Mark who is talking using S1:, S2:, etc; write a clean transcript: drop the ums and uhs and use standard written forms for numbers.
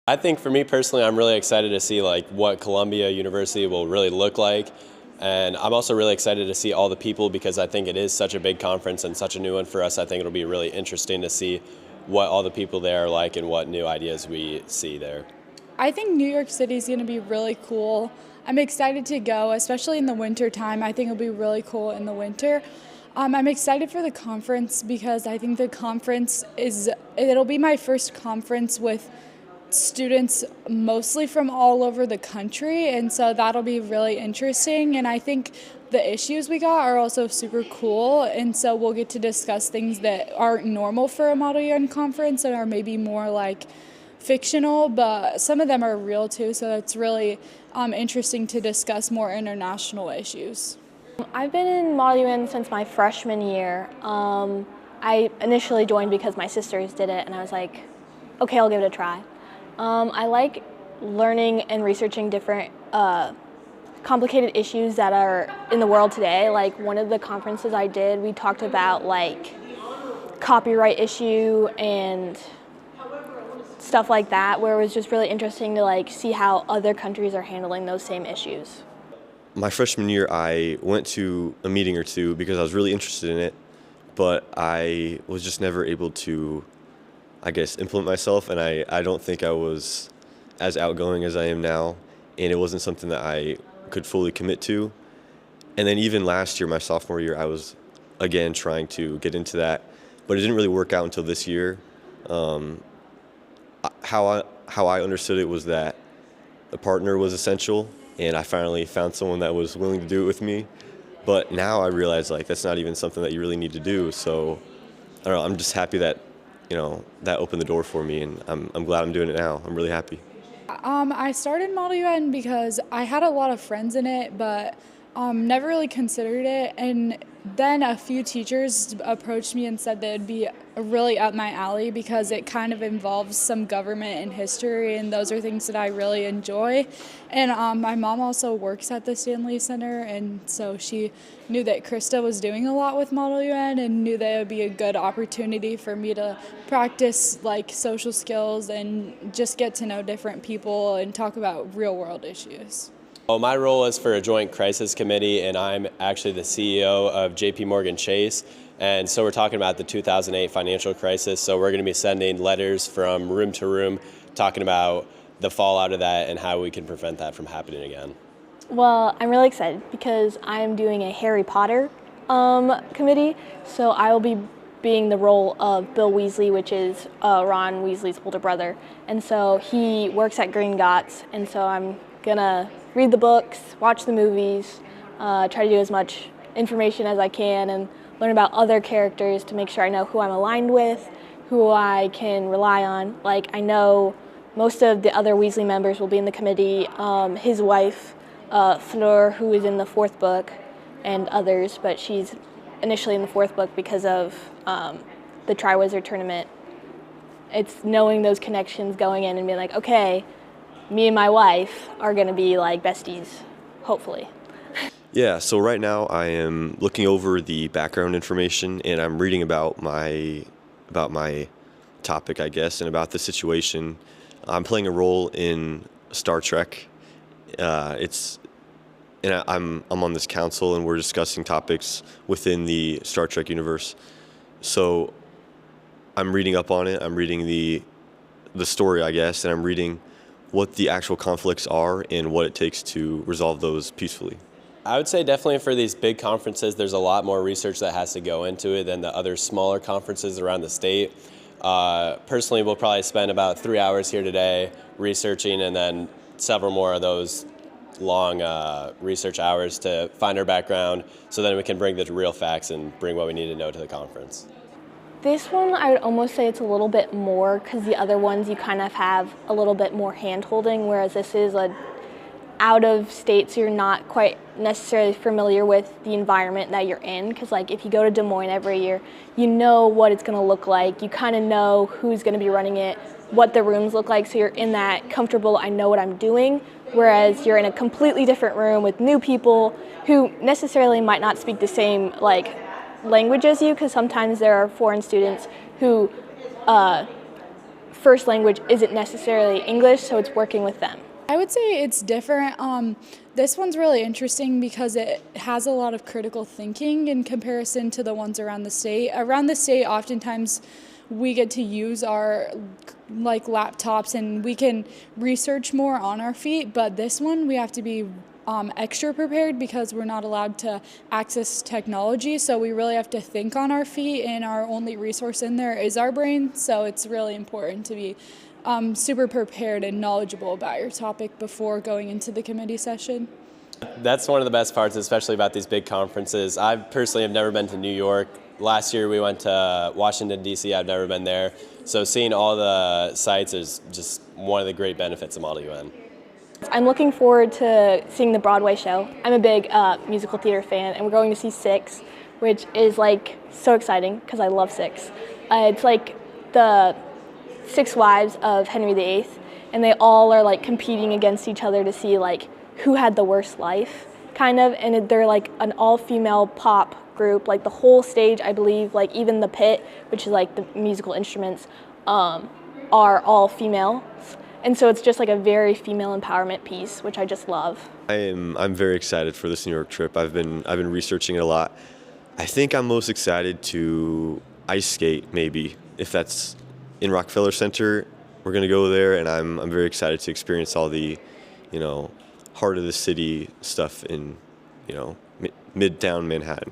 S1: I think for me personally, I'm really excited to see like what Columbia University will really look like. And I'm also really excited to see all the people because I think it is such a big conference and such a new one for us. I think it'll be really interesting to see what all the people there are like and what new ideas we see there.
S2: I think New York City is going to be really cool. I'm excited to go, especially in the winter time. I think it'll be really cool in the winter. I'm excited for the conference because I think the conference it'll be my first conference with students mostly from all over the country, and so that'll be really interesting. And I think the issues we got are also super cool, and so we'll get to discuss things that aren't normal for a Model UN conference and are maybe more like fictional, but some of them are real too, so it's really interesting to discuss more international issues.
S3: I've been in Model UN since my freshman year. I initially joined because my sisters did it, and I was like, okay, I'll give it a try. I like learning and researching different complicated issues that are in the world today. Like one of the conferences I did, we talked about like copyright issue and stuff like that, where it was just really interesting to like see how other countries are handling those same issues.
S4: My freshman year, I went to a meeting or two because I was really interested in it, but I was just never able to, I guess, implement myself, and I don't think I was as outgoing as I am now, and it wasn't something that I could fully commit to. And then even last year, my sophomore year, I was, again, trying to get into that, but it didn't really work out until this year. How I understood it was that a partner was essential, and I finally found someone that was willing to do it with me. But now I realize like that's not even something that you really need to do. So I don't know, I'm just happy that that opened the door for me, and I'm glad I'm doing it now. I'm really happy.
S2: I started Model UN because I had a lot of friends in it, but never really considered it. And then a few teachers approached me and said that it'd be really up my alley because it kind of involves some government and history, and those are things that I really enjoy. And my mom also works at the Stanley Center, and so she knew that Krista was doing a lot with Model UN and knew that it would be a good opportunity for me to practice like social skills and just get to know different people and talk about real world issues.
S1: Well, my role is for a joint crisis committee, and I'm actually the CEO of JP Morgan Chase. And so we're talking about the 2008 financial crisis. So we're going to be sending letters from room to room talking about the fallout of that and how we can prevent that from happening again.
S3: Well, I'm really excited because I'm doing a Harry Potter committee. So I will be being the role of Bill Weasley, which is Ron Weasley's older brother. And so he works at Green Gots, and so I'm gonna read the books, watch the movies, try to do as much information as I can and learn about other characters to make sure I know who I'm aligned with, who I can rely on. Like I know most of the other Weasley members will be in the committee, his wife, Fleur, who is in the fourth book, and others, but she's initially in the fourth book because of the Triwizard Tournament. It's knowing those connections going in and being like, okay, me and my wife are going to be like besties, hopefully.
S4: Yeah, so right now I am looking over the background information, and I'm reading about my topic, I guess, and about the situation. I'm playing a role in Star Trek. I'm on this council, and we're discussing topics within the Star Trek universe. So I'm reading up on it. I'm reading the story, I guess, and I'm reading what the actual conflicts are and what it takes to resolve those peacefully.
S1: I would say definitely for these big conferences, there's a lot more research that has to go into it than the other smaller conferences around the state. Personally, we'll probably spend about 3 hours here today researching, and then several more of those long research hours to find our background so then we can bring the real facts and bring what we need to know to the conference.
S3: This one, I would almost say it's a little bit more because the other ones you kind of have a little bit more hand-holding, whereas this is out of state, so you're not quite necessarily familiar with the environment that you're in. Because like if you go to Des Moines every year, you know what it's going to look like. You kind of know who's going to be running it, what the rooms look like, so you're in that comfortable, I know what I'm doing. Whereas you're in a completely different room with new people who necessarily might not speak the same language as you, because sometimes there are foreign students who first language isn't necessarily English, so it's working with them.
S2: I would say it's different. This one's really interesting because it has a lot of critical thinking in comparison to the ones around the state. Around the state, oftentimes we get to use our laptops and we can research more on our feet, but this one we have to be extra prepared because we're not allowed to access technology, so we really have to think on our feet, and our only resource in there is our brain, so it's really important to be super prepared and knowledgeable about your topic before going into the committee session.
S1: That's one of the best parts, especially about these big conferences. I personally have never been to New York. Last year we went to Washington, D.C. I've never been there. So seeing all the sites is just one of the great benefits of Model UN.
S3: I'm looking forward to seeing the Broadway show. I'm a big musical theater fan, and we're going to see Six, which is so exciting because I love Six. It's like the 6 wives of Henry VIII, and they all are competing against each other to see who had the worst life, kind of, and they're an all-female pop group. The whole stage, I believe, even the pit, which is the musical instruments, are all females. And so it's just a very female empowerment piece, which I just love.
S4: I'm very excited for this New York trip. I've been researching it a lot. I think I'm most excited to ice skate, maybe, if that's in Rockefeller Center. We're gonna go there, and I'm very excited to experience all the, heart of the city stuff in, Midtown Manhattan.